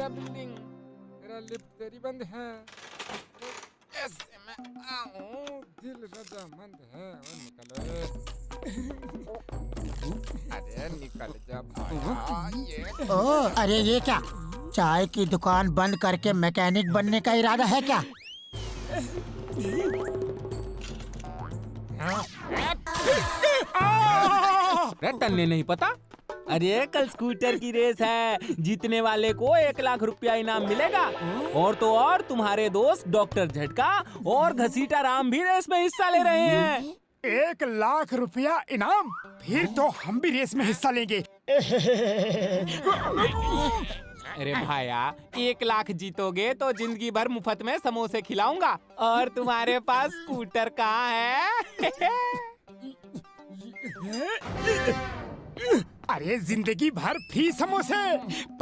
मेरा बिल्डिंग, मेरा लिफ्ट तेरी बंद है। ऐसे मैं आऊं, दिल रजामंद है। और निकलो, अरे निकल जा भाया। ओ, अरे ये क्या, चाय की दुकान बंद करके मैकेनिक बनने का इरादा है क्या? तन्ने नहीं पता? अरे कल स्कूटर की रेस है, जीतने वाले को 1 लाख रुपया इनाम मिलेगा। और तो और तुम्हारे दोस्त डॉक्टर झटका और घसीटा राम भी रेस में हिस्सा ले रहे हैं। 1 लाख रुपया इनाम? फिर तो हम भी रेस में हिस्सा लेंगे। अरे भाया, 1 लाख जीतोगे तो जिंदगी भर मुफ्त में समोसे खिलाऊंगा। और तुम्हारे पास स्कूटर कहाँ है? अरे जिंदगी भर फ्री समोसे।